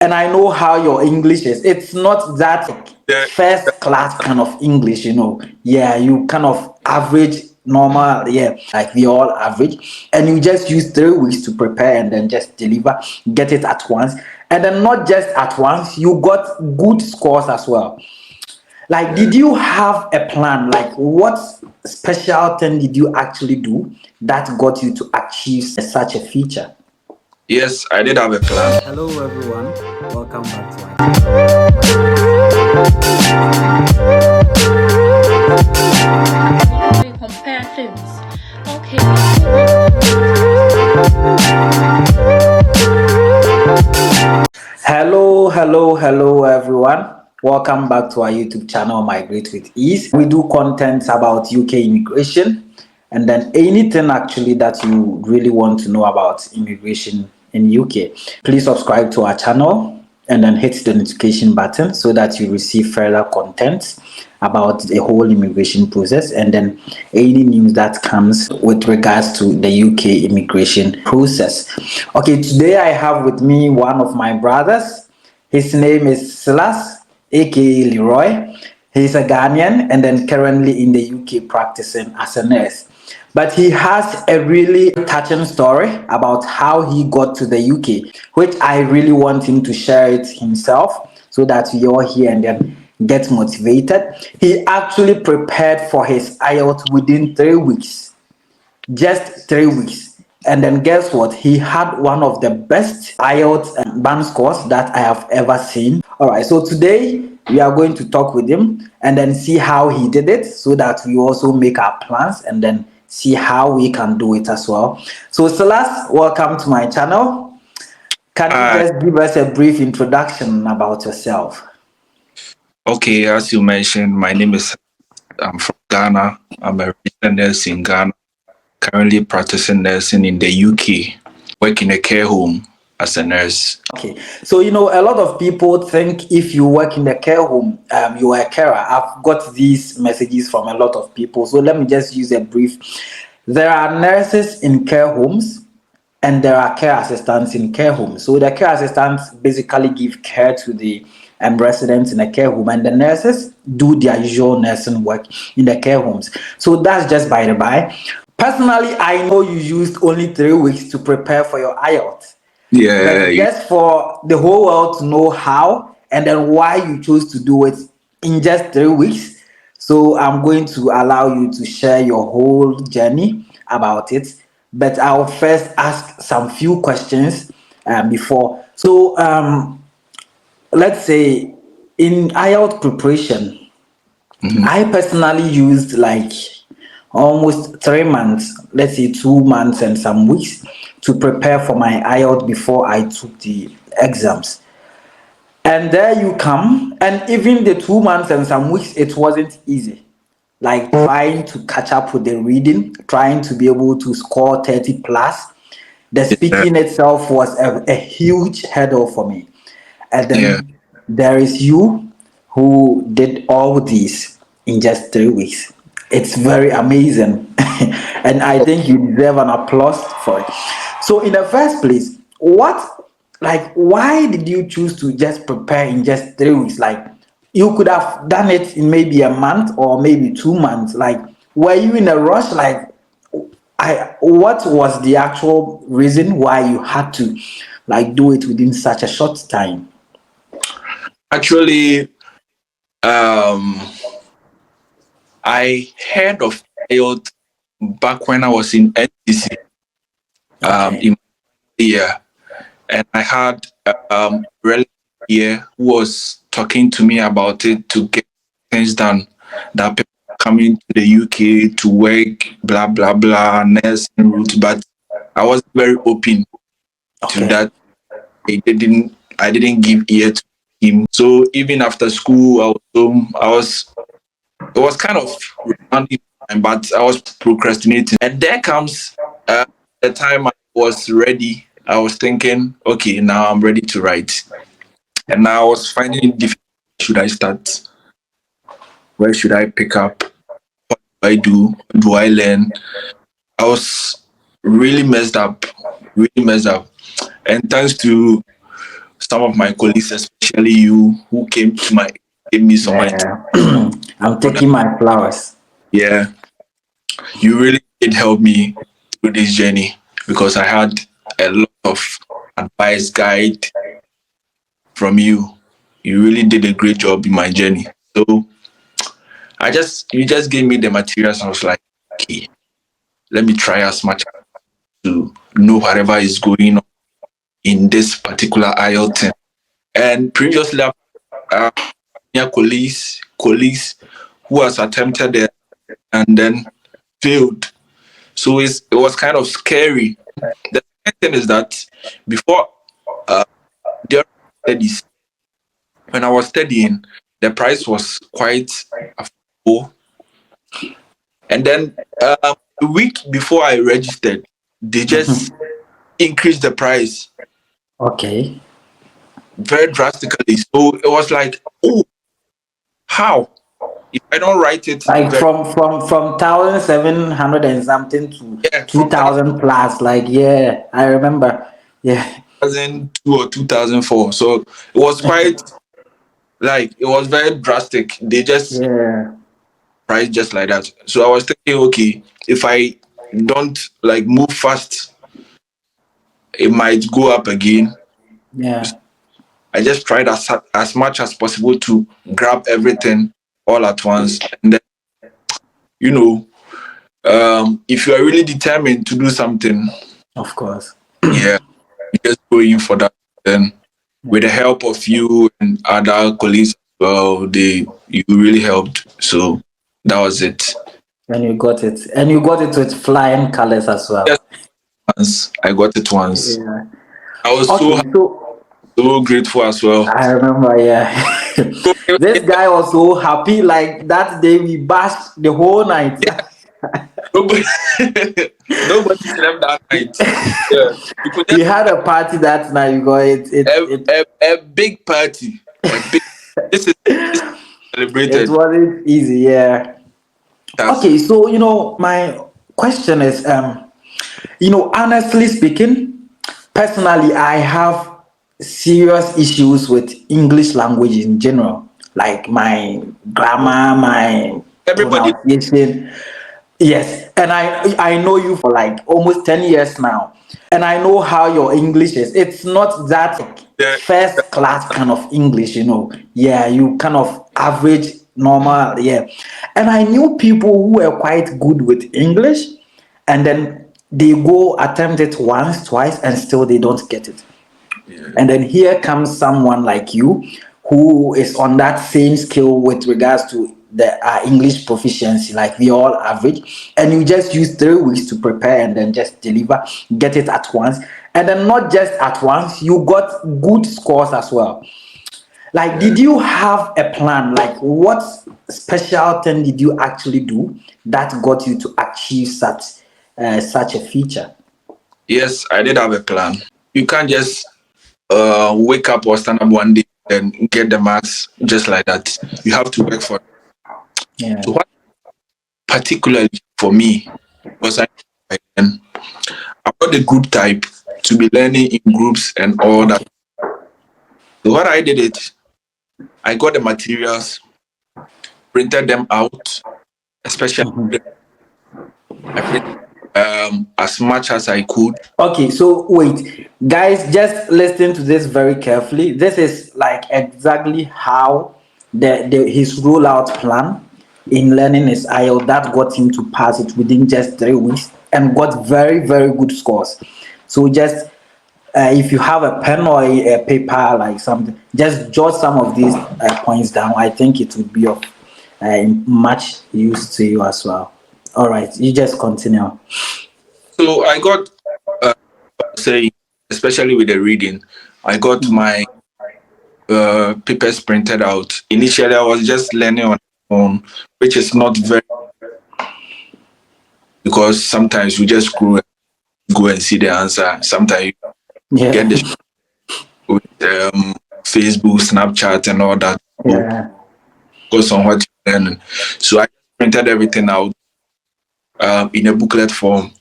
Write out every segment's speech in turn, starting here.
And I know how your English is. It's not that Yeah. first class kind of English, Yeah, you kind of average, normal, yeah, like we all average. And you just use 3 weeks to prepare and then just deliver, get it at once. And then not just at once, you got good scores as well. Like, did you have a plan? Like, what special thing did you actually do that got you to achieve such a feature? Yes, I did have a plan. Hello, everyone. Welcome back to our channel. We compare films. Okay. Hello, everyone. Welcome back to our YouTube channel, Migrate with Ease. We do content about UK immigration and then anything actually that you really want to know about immigration in UK. Please subscribe to our channel and then hit the notification button so that you receive further content about the whole immigration process and then any news that comes with regards to the UK immigration process. Okay, today I have with me one of my brothers. His name is Silas, aka Leroy. He's a Ghanaian and then currently in the UK practicing as a nurse. But he has a really touching story about how he got to the UK, which I really want him to share it himself so that we all hear and then get motivated. He actually prepared for his IELTS within 3 weeks. Just 3 weeks. And then guess what? He had one of the best IELTS band scores that I have ever seen. All right, so today we are going to talk with him and then see how he did it so that we also make our plans and then see how we can do it as well. So Silas, welcome to my channel. Can you just give us a brief introduction about yourself? Okay, as you mentioned, my name is, I'm from Ghana. I'm a registered nurse in Ghana, currently practicing nursing in the UK, work in a care home as a nurse. Okay, so a lot of people think if you work in the care home, you are a carer. I've got these messages from a lot of people, so let me just use a brief. There are nurses in care homes and there are care assistants in care homes. So the care assistants basically give care to the residents in a care home, and the nurses do their usual nursing work in the care homes. So that's just by the by. Personally, I know you used only 3 weeks to prepare for your IELTS. Yeah. But just for the whole world to know how and then why you chose to do it in just 3 weeks. So I'm going to allow you to share your whole journey about it. But I'll first ask some few questions before. So let's say in IELTS preparation, I personally used like almost 3 months, let's say 2 months and some weeks to prepare for my IELTS before I took the exams. And there you come. And even the 2 months and some weeks, it wasn't easy. Like trying to catch up with the reading, trying to be able to score 30 plus. The speaking itself was a huge hurdle for me. And then there is you who did all these in just 3 weeks. It's very amazing. And I think you deserve an applause for it. So in the first place, why did you choose to just prepare in just 3 weeks? Like, you could have done it in maybe a month or maybe 2 months. Like, were you in a rush? Like, what was the actual reason why you had to do it within such a short time? Actually, I heard of IELTS back when I was in NCC, in year, and I had a relative here who was talking to me about it to get things done. That people are coming to the UK to work, blah blah blah, nursing route, but I was very open to that. I didn't give ear to him. So even after school, I was home. It was kind of rounding time, but I was procrastinating. And there comes the time I was ready. I was thinking, okay, now I'm ready to write. And now I was finding it difficult. Should I start? Where should I pick up? What do I do? Do I learn? I was really messed up. And thanks to some of my colleagues, especially you, who came to my gave me so much Yeah. I'm taking my flowers. yeah, you really did help me through this journey because I had a lot of advice guide from you. You really did a great job in my journey. So you just gave me the materials. I was like, okay, let me try as much to know whatever is going on in this particular IELTS thing. And previously, uh, colleagues who has attempted it and then failed. So it was kind of scary. The second thing is that before during studies, when I was studying, the price was quite affordable. And then a week before I registered, they just increased the price Okay. very drastically. So it was like, oh, how? If I don't write it Like very from 1,700 and something to yeah, from 2,000 plus. Like, yeah, I remember. Yeah. 2002 or 2004. So it was quite like it was very drastic. They just Yeah. price just like that. So I was thinking, okay, if I don't like move fast, it might go up again. Yeah. I just tried as much as possible to grab everything all at once. And then, you know, if you are really determined to do something, Of course. yeah, you just go in for that. Then, with the help of you and other colleagues, well, you really helped. So that was it. And you got it. And you got it with flying colors as Just well. once I got it once. Yeah. I was Okay, so so grateful as well. I remember, yeah. This guy was so happy. Like that day we bashed the whole night. Nobody, nobody slept that night. Yeah, you could We just had a party that night because a big party, a big. This is it celebrated. wasn't easy, yeah. That's Okay, so my question is, honestly speaking, personally, I have serious issues with English language in general, like my grammar, my everybody. pronunciation. Yes, and I know you for like almost 10 years now, and I know how your English is. It's not that The, first class kind of English. Yeah, you kind of average normal. Yeah, and I knew people who were quite good with English, and then they go attempt it once, twice, and still they don't get it. And then here comes someone like you who is on that same scale with regards to the English proficiency, like we all average, and you just use 3 weeks to prepare and then just deliver, get it at once, and then not just at once, you got good scores as well. Like, did you have a plan? Like, what special thing did you actually do that got you to achieve such a feature? yes, I did have a plan. You can't just wake up or stand up one day and get the marks just like that. You have to work for it. Yeah. So what particularly for me was I'm not the group type to be learning in groups and all that. So what I did it, I got the materials, printed them out, especially I printed as much as I could. Okay, so wait, guys, just listen to this very carefully. This is like exactly how his rollout plan in learning his IELTS that got him to pass it within just 3 weeks and got very, very good scores. So just if you have a pen or a paper like something, just jot some of these points down. I think it would be of much use to you as well. All right, you just continue. So I got say, especially with the reading, I got my papers printed out. Initially, I was just learning on my own, which is not very because sometimes you just go and see the answer. Sometimes you get Yeah. the with Facebook, Snapchat, and all that. So Yeah. goes on what you're learning. So I printed everything out in a booklet form,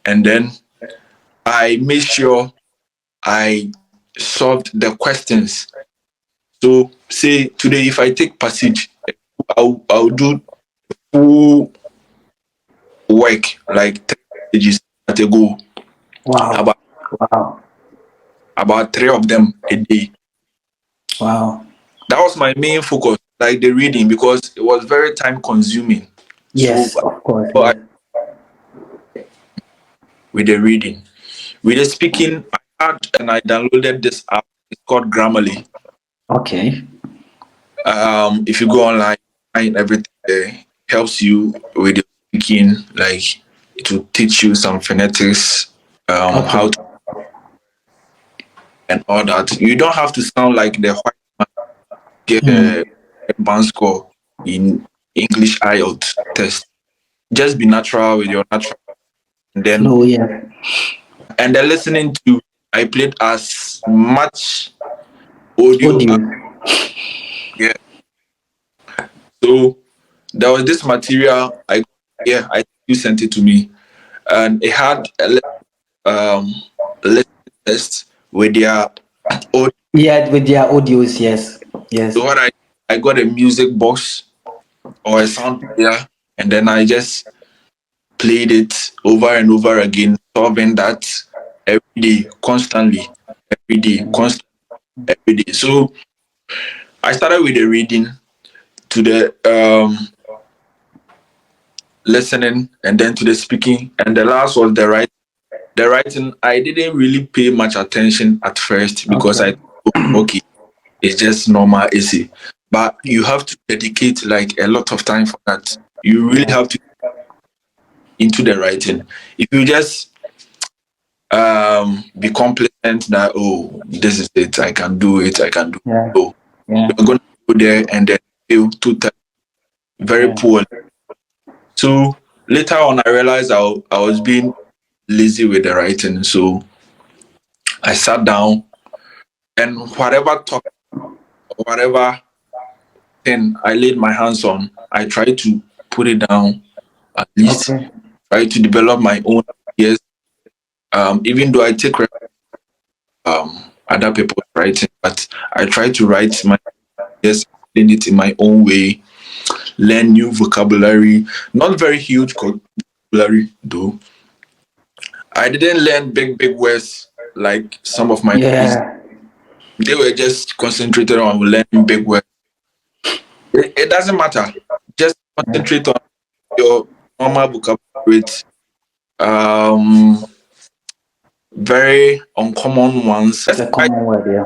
and then I made sure I solved the questions. So say today if I take passage, I'll do full work like 3 pages at a go. Wow. Wow. About 3 of them a day. Wow. That was my main focus, like the reading, because it was very time consuming. So Yes, of course. I, Yes. with the reading, with the speaking, I had and I downloaded this app. It's called Grammarly. Okay. If you go online, find everything there. Helps you with your speaking. Like it will teach you some phonetics, Okay. how to and all that. You don't have to sound like the white man get Hmm. a band score in English IELTS test. Just be natural with your natural. And then Flow. Yeah. and then listening to, I played as much audio Audio. as, yeah. So there was this material I think you sent it to me, and it had um listening test with their audio. Yeah, with their audios. Yes. Yes. So what I got a music box or a sound player, and then I just played it over and over again, solving that every day, constantly, every day, constantly, every day. So I started with the reading to the listening and then to the speaking, and the last was the writing. The writing, I didn't really pay much attention at first because I Okay. thought, okay, it's just normal essay. But you have to dedicate like a lot of time for that. You really Yeah. have to into the writing. If you just be complacent that, oh, this is it, I can do it, I can do it. Yeah. So Yeah. you're gonna go there and then feel too tired, very Yeah. poor. So later on I realized I was being lazy with the writing. So I sat down and whatever topic, whatever thing I laid my hands on, I tried to put it down, at least Okay. try to develop my own ideas. Even though I take other people's writing, but I try to write my ideas, explain it in my own way, learn new vocabulary, not very huge vocabulary though. I didn't learn big words like some of my colleagues. Yeah. They were just concentrated on learning big words. It doesn't matter. Just concentrate on your normal vocabulary with um very uncommon ones. Just The write common word. Yeah.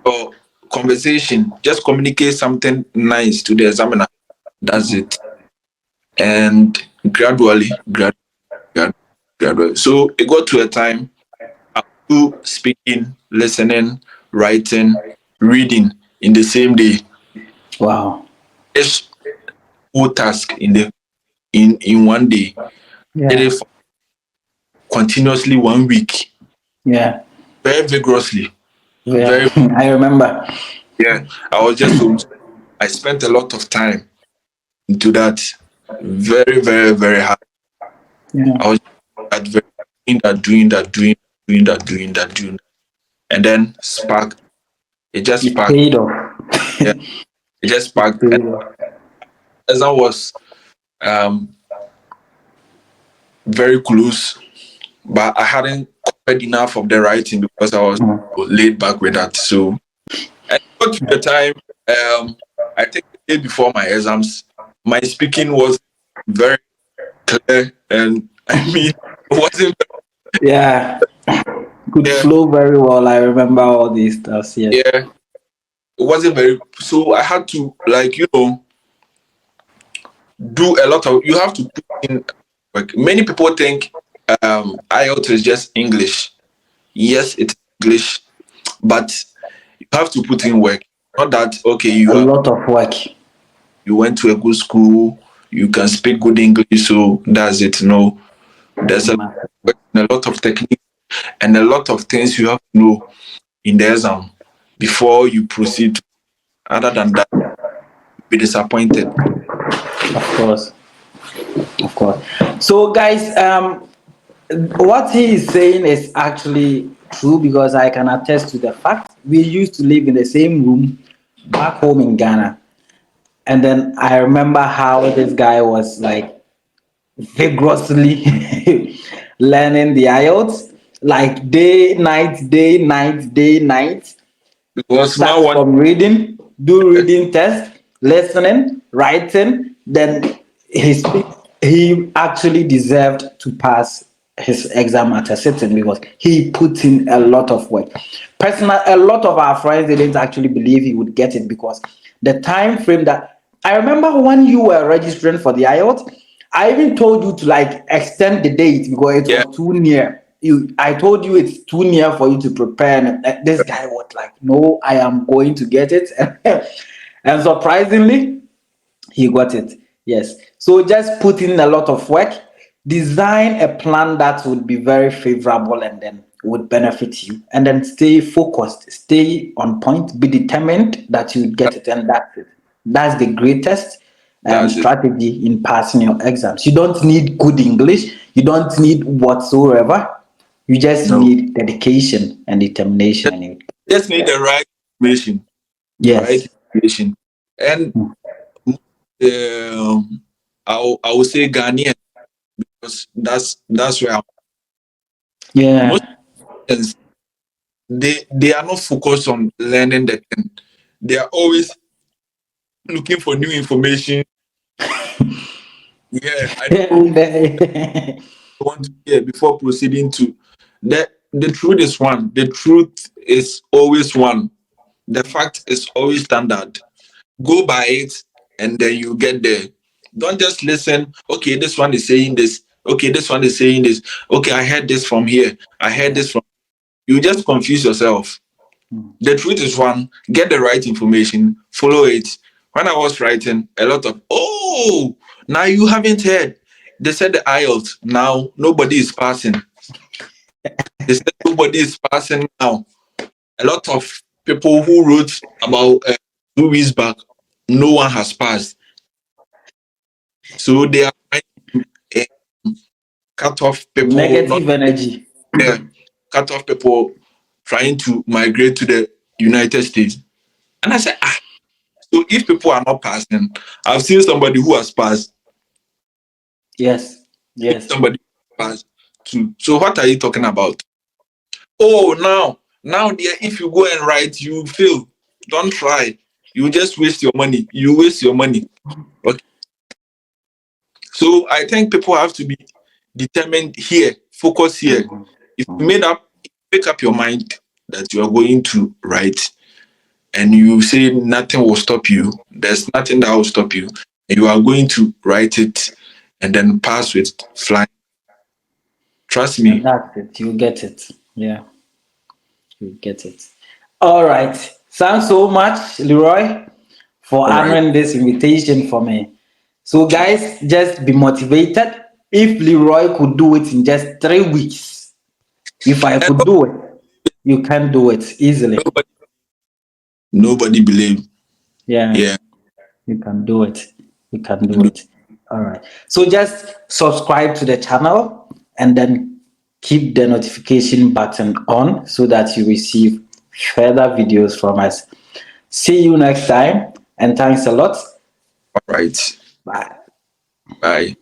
your conversation. Just communicate something nice to the examiner. That's it. And gradually. So it got to a time I do speaking, listening, writing, reading in the same day. Wow. Just whole task in one day. Did Yeah. it for continuously 1 week, Yeah. very vigorously, Yeah. very I remember. yeah. I was just so I spent a lot of time into that, very hard. Yeah. I was at very, doing that, and then spark. It just It sparked. paid off. Yeah, it just It sparked. And paid off. as I was um very close, but I hadn't covered enough of the writing because I was Mm. laid back with that. So and got to the time, I think the day before my exams, my speaking was very clear, and I mean, it wasn't. Yeah. Could Yeah, flow very well. I remember all these stuff. Yes. yeah, it wasn't very. So I had to, like, do a lot of. You have to put in work. Many people think IELTS is just English. Yes, it's English, but you have to put in work. Not that okay, A lot of work. you went to a good school, you can speak good English, so that's it. No, there's a lot of technique and a lot of things you have to know in the exam before you proceed. Other than that, you'll be disappointed. Of course. Of course. So, guys, what he is saying is actually True, because I can attest to the fact we used to live in the same room back home in Ghana. And then I remember how this guy was like vigorously learning the IELTS, like day, night, day, night, day, night. Because now Start one, from reading, do reading test, listening, writing. Then he actually deserved to pass his exam at a sitting because he put in a lot of work. Personal, a lot of our friends didn't actually believe he would get it because the time frame that I remember when you were registering for the IELTS, I even told you to like extend the date because it yeah, was too near. I told you it's too near for you to prepare, and this guy was like, "No, I am going to get it," and surprisingly, he got it. Yes. So just put in a lot of work, design a plan that would be very favorable and then would benefit you, and then stay focused, stay on point, be determined that you get it, and that's it. That's the greatest that's it. strategy in passing your exams. You don't need good English, you don't need whatsoever. You just No, need dedication and determination. just, And you, just need the right information, right yes. information, and I will say Ghanaian because that's where most Yeah. Ghanaians, they are not focused on learning the thing. They are always looking for new information. Yeah, I don't know want to hear before proceeding to the truth is one. The truth is always one. The fact is always standard. Go by it and then you get there. Don't just listen. Okay, this one is saying this. Okay, this one is saying this. Okay, I heard this from here. I heard this from. You just confuse yourself. The truth is one. Get the right information. Follow it. When I was writing, a lot of now you haven't heard. They said the IELTS. Now nobody is passing. They said nobody is passing now. A lot of people who wrote about 2 weeks back, no one has passed. So they are trying to cut off people, not Negative energy. cut off people trying to migrate to the United States. And I said, so if people are not passing, I've seen somebody who has passed, Yes. Yes. somebody who has passed too. So what are you talking about? Oh, now, dear, if you go and write, you fail. Don't try. You just waste your money. You waste your money. Okay. So I think people have to be determined here, focus here. If you make up your mind that you are going to write and you say nothing will stop you, there's nothing that will stop you. And you are going to write it and then pass with flying. Trust And me. that's it. You get it. Yeah, you get it. All right. Thanks so much, Leroy, for All right. honoring this invitation for me. So, guys, just be motivated. If Leroy could do it in just 3 weeks, if I And could do it, you can do it easily. nobody believe. Yeah, Yeah. you can do it. You can do it. All right. So just subscribe to the channel and then keep the notification button on so that you receive further videos from us. See you next time and thanks a lot. All right. Bye. Bye.